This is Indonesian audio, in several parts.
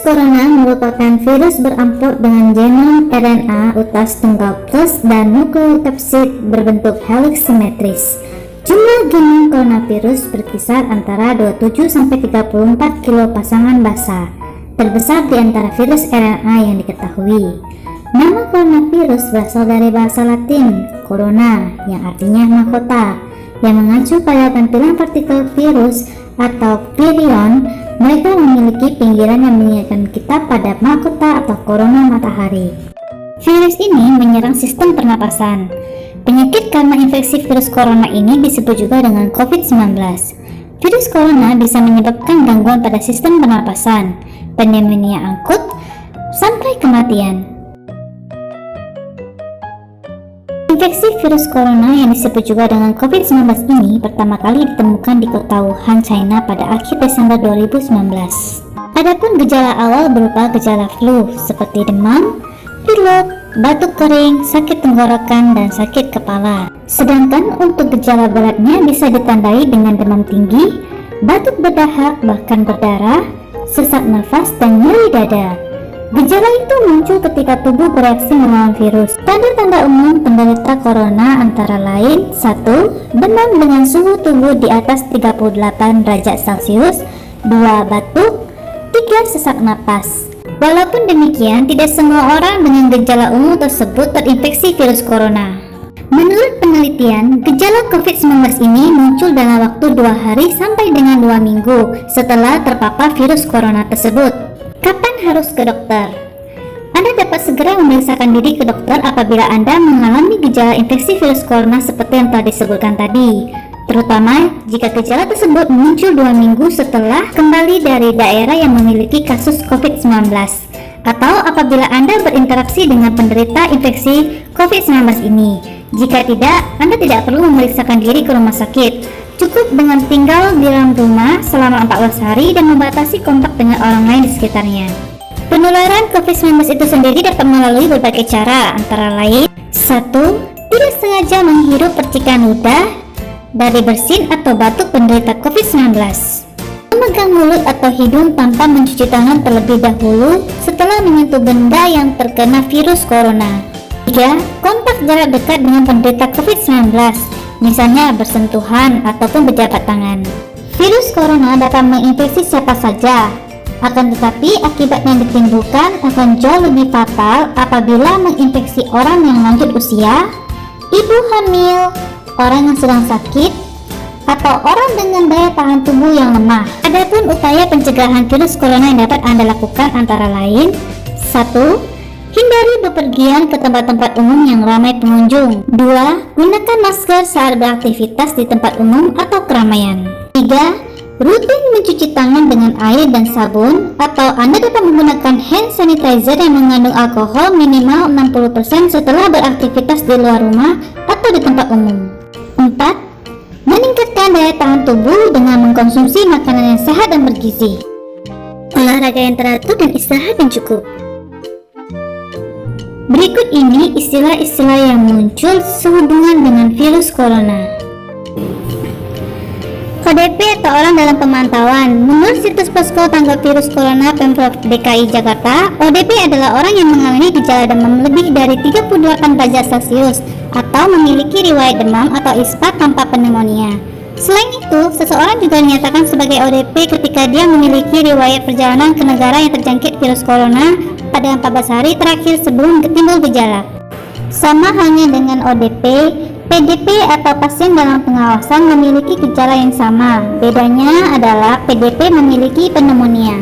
corona merupakan virus berampur dengan genom RNA utas tunggal plus dan nukleokapsid berbentuk heliks simetris. Jumlah genom coronavirus berkisar antara 27-34 kilo pasangan basa, terbesar di antara virus RNA yang diketahui. Nama coronavirus berasal dari bahasa Latin corona yang artinya mahkota, yang mengacu pada tampilan partikel virus atau virion. Mereka memiliki pinggiran yang mengingatkan kita pada mahkota atau korona matahari. Virus ini menyerang sistem pernapasan. Penyakit karena infeksi virus corona ini disebut juga dengan COVID-19. Virus corona bisa menyebabkan gangguan pada sistem pernapasan, pneumonia akut, sampai kematian. Infeksi virus corona yang disebut juga dengan COVID-19 ini pertama kali ditemukan di kota Wuhan, China pada akhir Desember 2019. Adapun gejala awal berupa gejala flu seperti demam, pilek, batuk kering, sakit tenggorokan, dan sakit kepala. Sedangkan untuk gejala beratnya bisa ditandai dengan demam tinggi, batuk berdahak bahkan berdarah, sesak nafas, dan nyeri dada. Gejala itu muncul ketika tubuh bereaksi melawan virus. Tanda-tanda umum penderita corona antara lain: 1. Demam dengan suhu tubuh di atas 38 derajat Celcius. 2. Batuk. 3. Sesak napas. Walaupun demikian, tidak semua orang dengan gejala umum tersebut terinfeksi virus corona. Menurut penelitian, gejala COVID-19 ini muncul dalam waktu 2 hari sampai dengan 2 minggu setelah terpapar virus corona tersebut. Kapan harus ke dokter? Anda dapat segera memeriksakan diri ke dokter apabila Anda mengalami gejala infeksi virus corona seperti yang telah disebutkan tadi, terutama jika gejala tersebut muncul 2 minggu setelah kembali dari daerah yang memiliki kasus COVID-19, atau apabila Anda berinteraksi dengan penderita infeksi COVID-19 ini. Jika tidak, Anda tidak perlu memeriksakan diri ke rumah sakit. Cukup dengan tinggal di dalam rumah selama 14 hari dan membatasi kontak dengan orang lain di sekitarnya. Penularan COVID-19 itu sendiri dapat melalui berbagai cara, antara lain: 1. Tidak sengaja menghirup percikan ludah dari bersin atau batuk penderita COVID-19. Memegang mulut atau hidung tanpa mencuci tangan terlebih dahulu setelah menyentuh benda yang terkena virus corona. 3. Kontak jarak dekat dengan penderita COVID-19, misalnya bersentuhan ataupun berjabat tangan. Virus corona dapat menginfeksi siapa saja, akan tetapi akibat yang ditimbulkan akan jauh lebih fatal apabila menginfeksi orang yang lanjut usia, ibu hamil, orang yang sedang sakit, atau orang dengan daya tahan tubuh yang lemah. Adapun upaya pencegahan virus corona yang dapat Anda lakukan antara lain: 1. Hindari bepergian ke tempat-tempat umum yang ramai pengunjung. 2. Gunakan masker saat beraktivitas di tempat umum atau keramaian. 3. Rutin mencuci tangan dengan air dan sabun, atau Anda dapat menggunakan hand sanitizer yang mengandung alkohol minimal 60% setelah beraktivitas di luar rumah atau di tempat umum. 4. Meningkatkan daya tahan tubuh dengan mengkonsumsi makanan yang sehat dan bergizi, olahraga yang teratur, dan istirahat yang cukup. Berikut ini istilah-istilah yang muncul sehubungan dengan virus corona. ODP atau orang dalam pemantauan. Menurut situs posko tanggap virus corona Pemprov DKI Jakarta, ODP adalah orang yang mengalami gejala demam lebih dari 38 derajat Celcius atau memiliki riwayat demam atau ispa tanpa pneumonia. Selain itu, seseorang juga dinyatakan sebagai ODP ketika dia memiliki riwayat perjalanan ke negara yang terjangkit virus corona pada 14 hari terakhir sebelum timbul gejala. Sama halnya dengan ODP, PDP atau pasien dalam pengawasan memiliki gejala yang sama. Bedanya adalah PDP memiliki pneumonia.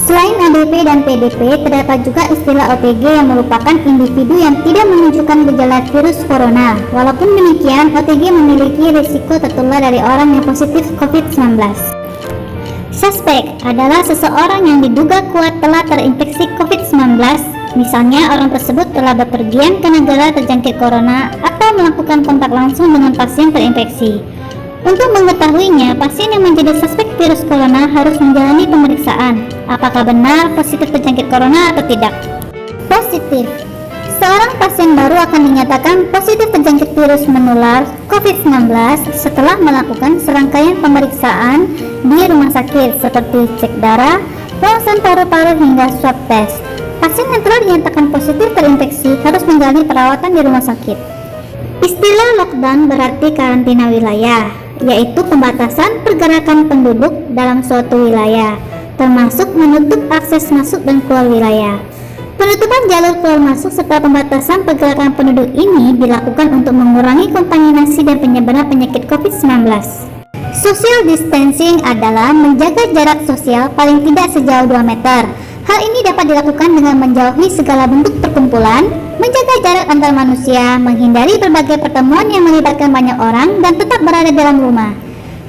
Selain ODP dan PDP, terdapat juga istilah OTG yang merupakan individu yang tidak menunjukkan gejala virus corona. Walaupun demikian, OTG memiliki risiko tertular dari orang yang positif COVID-19. Suspek adalah seseorang yang diduga kuat telah terinfeksi COVID-19, misalnya orang tersebut telah bepergian ke negara terjangkit corona atau melakukan kontak langsung dengan pasien terinfeksi. Untuk mengetahuinya, pasien yang menjadi suspek virus corona harus menjalani pemeriksaan apakah benar positif terjangkit corona atau tidak. Positif. Seorang pasien baru akan dinyatakan positif terjangkit virus menular COVID-19 setelah melakukan serangkaian pemeriksaan di rumah sakit seperti cek darah, ronsen paru-paru hingga swab test. Pasien yang telah dinyatakan positif terinfeksi harus menjalani perawatan di rumah sakit. Istilah lockdown berarti karantina wilayah, yaitu pembatasan pergerakan penduduk dalam suatu wilayah, termasuk menutup akses masuk dan keluar wilayah. Penutupan jalur keluar masuk serta pembatasan pergerakan penduduk ini dilakukan untuk mengurangi kontaminasi dan penyebaran penyakit COVID-19. Social distancing adalah menjaga jarak sosial paling tidak sejauh 2 meter. Hal ini dapat dilakukan dengan menjauhi segala bentuk perkumpulan, menjaga jarak antar manusia, menghindari berbagai pertemuan yang melibatkan banyak orang, dan tetap berada dalam rumah.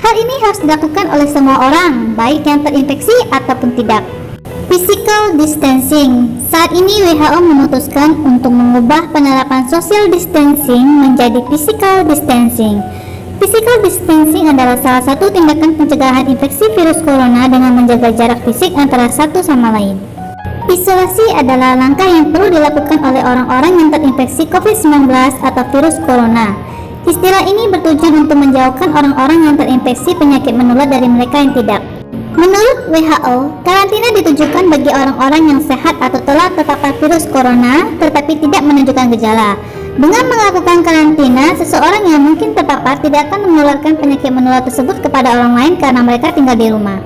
Hal ini harus dilakukan oleh semua orang, baik yang terinfeksi ataupun tidak. Physical distancing. Saat ini WHO memutuskan untuk mengubah penerapan social distancing menjadi physical distancing. Physical distancing adalah salah satu tindakan pencegahan infeksi virus corona dengan menjaga jarak fisik antara satu sama lain. Isolasi adalah langkah yang perlu dilakukan oleh orang-orang yang terinfeksi COVID-19 atau virus corona. Istilah ini bertujuan untuk menjauhkan orang-orang yang terinfeksi penyakit menular dari mereka yang tidak. Menurut WHO, karantina ditujukan bagi orang-orang yang sehat atau telah terpapar virus corona tetapi tidak menunjukkan gejala. Dengan melakukan karantina, seseorang yang mungkin terpapar tidak akan menularkan penyakit menular tersebut kepada orang lain karena mereka tinggal di rumah.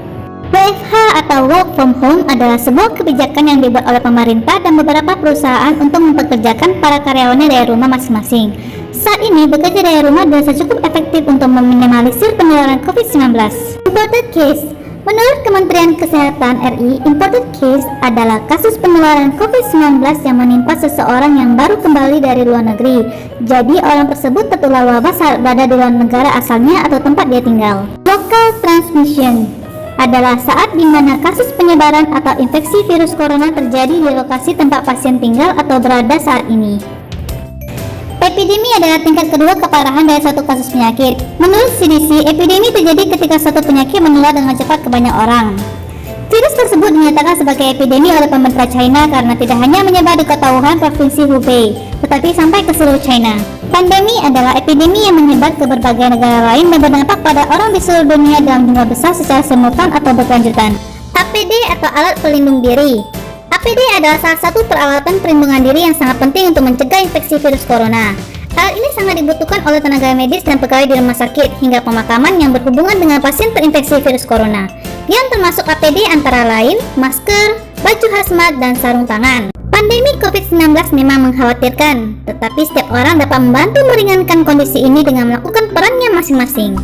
WFH atau work from home adalah sebuah kebijakan yang dibuat oleh pemerintah dan beberapa perusahaan untuk mempekerjakan para karyawannya dari rumah masing-masing. Saat ini, bekerja dari rumah dirasa cukup efektif untuk meminimalisir penularan COVID-19. Imported case. Menurut Kementerian Kesehatan RI, imported case adalah kasus penularan COVID-19 yang menimpa seseorang yang baru kembali dari luar negeri. Jadi, orang tersebut tertular wabah saat berada di luar negara asalnya atau tempat dia tinggal. Local transmission adalah saat di mana kasus penyebaran atau infeksi virus corona terjadi di lokasi tempat pasien tinggal atau berada saat ini. Epidemi adalah tingkat kedua keparahan dari suatu kasus penyakit. Menurut CDC, epidemi terjadi ketika suatu penyakit menular dengan cepat ke banyak orang. Virus tersebut dinyatakan sebagai epidemi oleh pemerintah China karena tidak hanya menyebar di kota Wuhan, provinsi Hubei, tetapi sampai ke seluruh China. Pandemi adalah epidemi yang menyebar ke berbagai negara lain dan berdampak pada orang di seluruh dunia dalam jumlah besar secara simultan atau berkelanjutan. APD atau alat pelindung diri. APD adalah salah satu peralatan perlindungan diri yang sangat penting untuk mencegah infeksi virus corona. Alat ini sangat dibutuhkan oleh tenaga medis dan pegawai di rumah sakit hingga pemakaman yang berhubungan dengan pasien terinfeksi virus corona, yang termasuk APD antara lain masker, baju hazmat, dan sarung tangan. Pandemi COVID-19 memang mengkhawatirkan, tetapi setiap orang dapat membantu meringankan kondisi ini dengan melakukan perannya masing-masing.